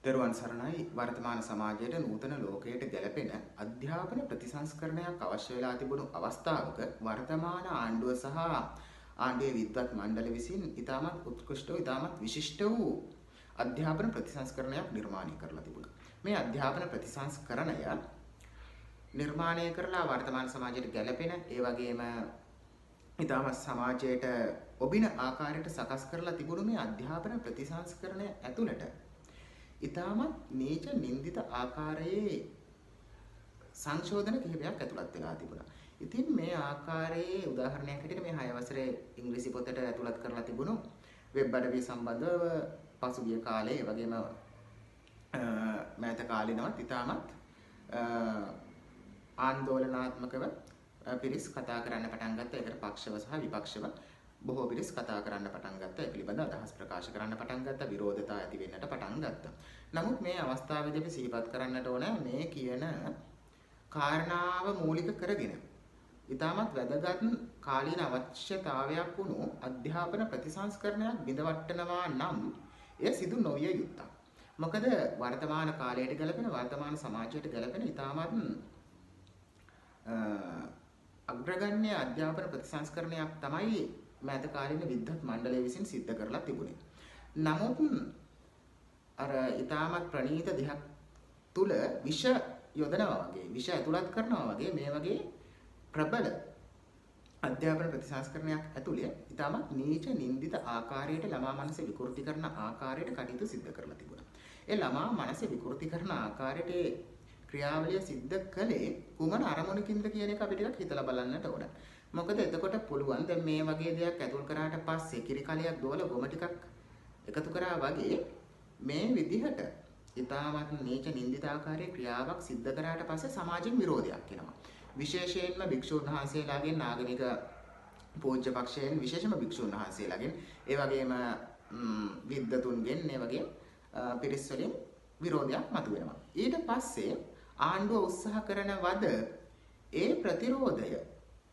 දරුවන් සරණයි වර්තමාන සමාජයේ නූතන ලෝකයට ගැලපෙන අධ්‍යාපන ප්‍රතිසංස්කරණයක් අවශ්‍ය වෙලා තිබුණු අවස්ථාවක වර්තමාන ආණ්ඩුව සහ ආණ්ඩුවේ විද්වත් මණ්ඩල විසින් ඉතාමත් උත්කෘෂ්ඨ ඉතාමත් විශිෂ්ට වූ අධ්‍යාපන ප්‍රතිසංස්කරණයක් නිර්මාණය කරලා තිබුණා. මේ අධ්‍යාපන ප්‍රතිසංස්කරණය නිර්මාණය කරලා වර්තමාන සමාජයට ගැලපෙන ඒ වගේම ඉතාමත් සමාජයට ඔබින ආකාරයට සකස් කරලා තිබුණු මේ අධ්‍යාපන ප්‍රතිසංස්කරණය ඇතුළට ඉතාමත් නීච නින්දිත ආකාරයේ සංශෝධන කිහිපයක් ඇතුළත් වෙලා තිබුණා. ඉතින් මේ ආකාරයේ උදාහරණයක් හැටියට මේ 6 වසරේ ඉංග්‍රීසි පොතට ඇතුළත් කරලා තිබුණු වෙබ් අඩවි සම්බන්ධව පසුගිය කාලේ ඒ වගේම මෑත කාලිනවත් ඉතාමත් ආందోලනාත්මකව පිරිස් කතා කරන්න පටන් ගත්තා. ඒකට පක්ෂව සහ විපක්ෂව බොහෝ පිරිස් කතා කරන්න පටන් ගත්තා. ඒ පිළිබඳ අදහස් ප්‍රකාශ කරන්න පටන් ගත්තා. විරෝධතා ඇති වෙන්නට පටන් ගත්තා. නමුත් මේ අවස්ථාවේදී අපි සිහිපත් කරන්නට ඕන මේ කියන කාරණාව මූලික කරගෙන ඉතාමත් වැදගත් කාලීන අවශ්‍යතාවයක් වුණු අධ්‍යාපන ප්‍රතිසංස්කරණයක් බිඳවට්ටනවා නම් එය සිදු නොවිය යුත්තක්. මොකද වර්තමාන කාලයට ගැලපෙන වර්තමාන සමාජයට ගැලපෙන ඉතාමත් අග්‍රගණ්‍ය අධ්‍යාපන ප්‍රතිසංස්කරණයක් තමයි මෑත කාලීන විද්වත් මණ්ඩලය විසින් සිද්ධ කරලා තිබුණේ. නමුත් අර ඉතාමත් ප්‍රණීත දෙයක් තුල විෂ යොදනවා වගේ විෂ ඇතුළත් කරනවා වගේ මේ වගේ ප්‍රබල අධ්‍යාපන ප්‍රතිසංස්කරණයක් ඇතුළේ ඉතාමත් නීච නින්දිත ආකාරයට ළමා මනස විකෘති කරන ආකාරයට කටයුතු සිද්ධ කරලා තිබුණා. ඒ ළමා මනස විකෘති කරන ආකාරයට ක්‍රියාවලිය සිද්ධ කළේ කුමන අරමුණකින්ද කියන එක අපි ටිකක් හිතලා බලන්නට ඕන. මොකද එතකොට පුළුවන් දැන් මේ වගේ දෙයක් ඇතුල් කරාට පස්සේ කිරි කලයක් දෝලා ගොම ටිකක් එකතු කරා වගේ මේ විදිහට ඉතාමත් නීච නින්දිත ආකාරයේ ක්‍රියාවක් සිද්ධ කරාට පස්සේ සමාජයෙන් විරෝධයක් එනවා. විශේෂයෙන්ම භික්ෂුන් වහන්සේලාගෙන් ආගමික පූජ්‍ය පක්ෂයෙන් විශේෂම භික්ෂුන් වහන්සේලාගෙන් ඒ වගේම විද්වතුන්ගෙන් ඒ වගේ පිරිස් වලින් විරෝධයක් මතුවෙනවා. ඊට පස්සේ ආණ්ඩුව උත්සාහ කරනවද ඒ ප්‍රතිරෝධය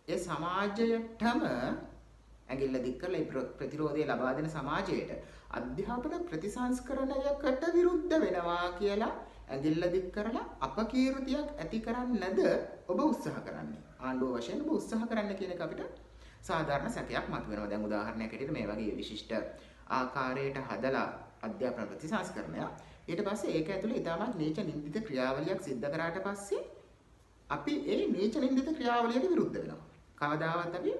ඒ සමාජයටම ඇඟිල්ල දික් කරලා ඒ ප්‍රතිරෝධය ලබා දෙන සමාජයට අධ්‍යාපන ප්‍රතිසංස්කරණයකට විරුද්ධ වෙනවා කියලා ඇඟිල්ල දික් කරලා අපකීර්තියක් ඇති කරන්නද ඔබ උත්සාහ කරන්නේ. ආණ්ඩුව වශයෙන් ඔබ උත්සාහ කරන්න කියන එක අපිට සාධාරණ සැකයක් මතුවෙනවා. දැන් උදාහරණයක් ඇටියට මේ වගේ විශිෂ්ට ආකාරයට හදලා අධ්‍යාපන ප්‍රතිසංස්කරණය ඊට පස්සේ ඒක ඇතුලේ ඉතාමත් නීච නින්දිත ක්‍රියාවලියක් සිද්ධ කරාට පස්සේ අපි ඒ නීච නින්දිත ක්‍රියාවලියට විරුද්ධ වෙනවා. කවදාවත් අපි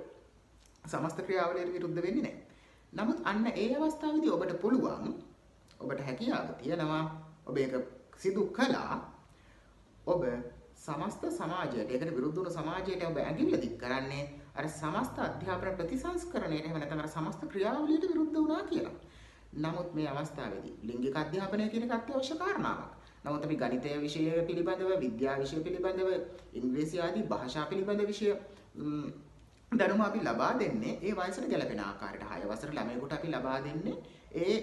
සමස්ත ක්‍රියාවලියට විරුද්ධ වෙන්නේ නැහැ. නමුත් අන්න ඒ අවස්ථාවේදී ඔබට පුළුවන් ඔබට හැකියාව තියෙනවා ඔබ ඒක සිදු කළා ඔබ සමස්ත සමාජයට ඒකට විරුද්ධ වුණු සමාජයට ඔබ ඇඟිල්ල දික් කරන්නේ අර සමස්ත අධ්‍යාපන ප්‍රතිසංස්කරණයට එහෙම නැත්නම් අර සමස්ත ක්‍රියාවලියට විරුද්ධ වුණා කියලා. නමුත් මේ අවස්ථාවේදී ලිංගික අධ්‍යාපනය කියන එක අත්‍යවශ්‍ය කාරණාවක්. නමුත් අපි ගණිතය විෂය පිළිබඳව, විද්‍යා විෂය පිළිබඳව, ඉංග්‍රීසි ආදී භාෂා පිළිබඳ විෂය දැනුම අපි ලබා දෙන්නේ ඒ වයසට ගැලපෙන ආකාරයට. 6 වසර ළමයෙකුට අපි ලබා දෙන්නේ ඒ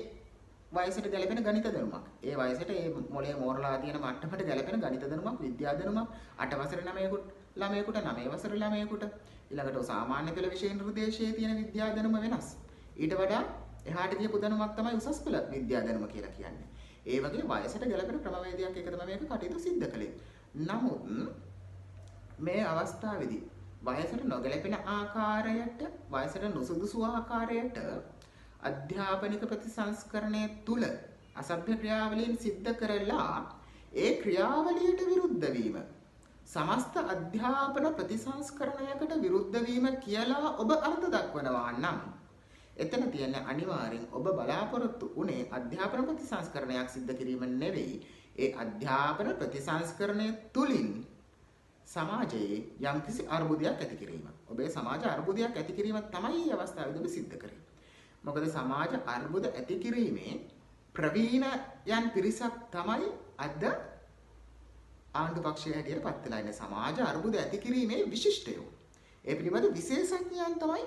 වයසට ගැලපෙන ගණිත දැනුමක්. ඒ වයසට ඒ මොලේ මෝරලා තියෙන මට්ටමට ගැලපෙන ගණිත දැනුමක්, විද්‍යා දැනුමක් 8 වසර ළමයෙකුට 9 වසර ළමයෙකුට ඊළඟට සාමාන්‍ය පෙළ විෂය නිර්දේශයේ තියෙන විද්‍යා දැනුම වෙනස්. ඊට වඩා එහාට ගියපු දැනුමක් තමයි උසස් පෙළ විද්‍යා දැනුම කියලා කියන්නේ. ඒ වගේ වයසට ගැලපෙන ක්‍රමවේදයක් එක තමයි මේක කටයුතු සිද්ධ කළේ. නමුත් මේ අවස්ථාවේදී වයසට නොගැලපෙන ආකාරයට වයසට නුසුදුසු ආකාරයට අධ්‍යාපනික ප්‍රතිසංස්කරණය තුල අසභ්‍ය ක්‍රියාවලියන් සිද්ධ කරලා ඒ ක්‍රියාවලියට විරුද්ධ වීම සමස්ත අධ්‍යාපන ප්‍රතිසංස්කරණයකට විරුද්ධ වීම කියලා ඔබ අර්ථ දක්වනවා නම් එතන තියෙන අනිවාර්යෙන් ඔබ බලාපොරොත්තු උනේ අධ්‍යාපන ප්‍රතිසංස්කරණයක් සිද්ධ කිරීම නෙවෙයි ඒ අධ්‍යාපන ප්‍රතිසංස්කරණය තුලින් සමාජයේ යම්කිසි අර්බුදයක් ඇති කිරීම. ඔබේ සමාජ අර්බුදයක් ඇති කිරීම තමයි මේ අවස්ථාවේදී ඔබ සිද්ධ කරන්නේ. මොකද සමාජ අර්බුද ඇති කිරීමේ ප්‍රවීණයන් පිරිසක් තමයි අද ආණ්ඩු පක්ෂයේ හැටියට පත් වෙලා ඉන්නේ. සමාජ අර්බුද ඇති කිරීමේ විශිෂ්ටයෝ. ඒ පිළිබඳ විශේෂඥයන් තමයි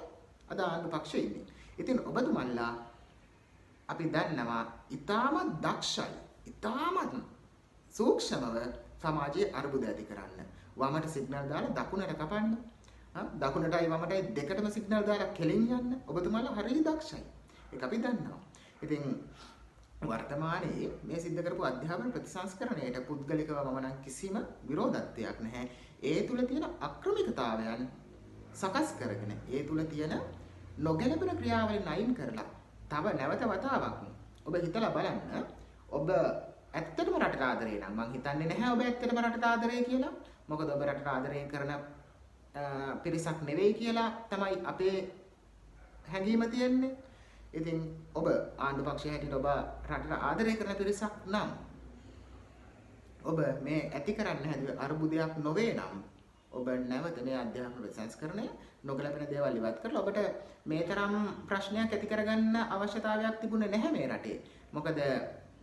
අද ආණ්ඩු පක්ෂයේ ඉන්නේ. ඉතින් ඔබතුමන්ලා අපි දන්නවා ඊටමත් දක්ෂයි. ඊටමත් සූක්ෂමව සමාජයේ අර්බුද ඇති කරන්න. වමට සිග්නල් දාලා දකුණට කපන්න. දකුණටයි වමටයි දෙකටම සිග්නල් දාලා කෙලින් යන්න. ඔබතුමාලා හරිය දක්ෂයි. ඒක අපි දන්නවා. ඉතින් වර්තමානයේ මේ සිද්ධ කරපු අධ්‍යාපන ප්‍රතිසංස්කරණයට පුද්ගලිකව මම නම් කිසිම විරෝධත්වයක් නැහැ. ඒ තුල තියෙන අක්‍රමිකතාවයන් සකස් කරගෙන ඒ තුල තියෙන නොගැලපෙන ක්‍රියාවලින් අයින් කරලා තව නැවත වතාවක් ඔබ හිතලා බලන්න. ඔබ ඇත්තටම රටට ආදරේ නම් මං හිතන්නේ නැහැ ඔබ ඇත්තටම රටට ආදරේ කියලා. මොකද ඔබ රටට ආදරේ කරන පිරිසක් නෙවෙයි කියලා තමයි අපේ හැඟීම තියෙන්නේ. ඉතින් ඔබ ආණ්ඩු පක්ෂය හැටියට ඔබ රටට ආදරය කරන පිරිසක් නම් ඔබ මේ ඇති කරන්න හැදුවේ අරුබුදයක් නොවේ නම් ඔබ නැවත මේ අධ්‍යාපන ප්‍රතිසංස්කරණය නොගැලපෙන දේවල් ඉවත් කරලා ඔබට මේ තරම් ප්‍රශ්නයක් ඇති කරගන්න අවශ්‍යතාවයක් තිබුණේ නැහැ මේ රටේ. මොකද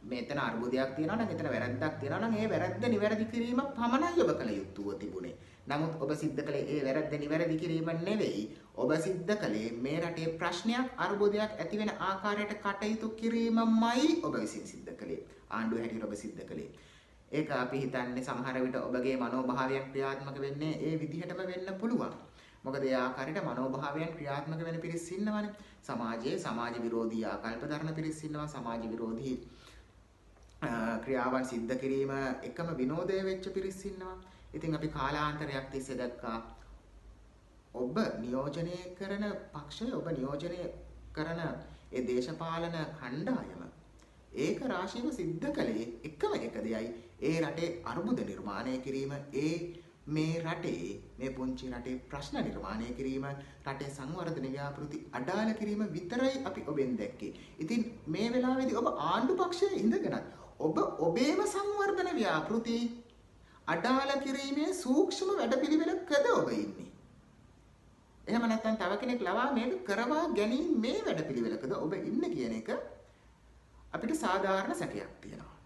මෙතන අරුබුදයක් තියෙනවා නම් එතන වැරද්දක් තියෙනවා නම් ඒ වැරද්ද නිවැරදි කිරීම පමණයි ඔබ කළ යුතුව තිබුණේ. නමුත් ඔබ සිද්ධ කළේ ඒ වැරද්ද නිවැරදි කිරීම නෙවෙයි. ඔබ සිද්ධ කළේ මේ රටේ ප්‍රශ්නයක් අරුබුදයක් ඇති වෙන ආකාරයට කටයුතු කිරීමමයි ඔබ විසින් සිද්ධ කළේ. ආණ්ඩුව හැටියට ඔබ සිද්ධ කළේ. ඒක අපි හිතන්නේ සමහර විට ඔබගේ මනෝභාවයන් ක්‍රියාත්මක වෙන්නේ ඒ විදිහටම වෙන්න පුළුවන්. මොකද ඒ ආකාරයට මනෝභාවයන් ක්‍රියාත්මක වෙන පිරිස් ඉන්නවනේ. සමාජයේ සමාජ විරෝධී ආකල්ප දරන පිරිස් ඉන්නවා. සමාජ විරෝධී ක්‍රියාවන් සිද්ධ කිරීම එකම විනෝදය වෙච්ච පිරිස් ඉන්නවා. ඉතින් අපි කාලාන්තරයක් තිස්සේ දැක්කා ඔබ නියෝජනය කරන පක්ෂය ඔබ නියෝජනය කරන ඒ දේශපාලන කණ්ඩායම ඒක රාශියම සිද්ධ කළේ එකම එක දෙයයි. ඒ රටේ අරුබුද නිර්මාණය කිරීම, ඒ මේ රටේ මේ පුංචි රටේ ප්‍රශ්න නිර්මාණය කිරීම, රටේ සංවර්ධන ව්‍යාපෘති අඩාල කිරීම විතරයි අපි ඔබෙන් දැක්කේ. ඉතින් මේ වෙලාවේදී ඔබ ආණ්ඩු පක්ෂයේ ඉඳගෙනත් ඔබ ඔබේම සංවර්ධන ව්‍යාපෘති අඩාල කිරීමේ සූක්ෂම වැඩපිළිවෙලකද ඔබ ඉන්නේ. එහෙම නැත්නම් තව කෙනෙක් ලවා මේක කරවා ගැනීම මේ වැඩපිළිවෙලකද ඔබ ඉන්නේ කියන එක අපිට සාධාරණ සැකයක් තියෙනවා.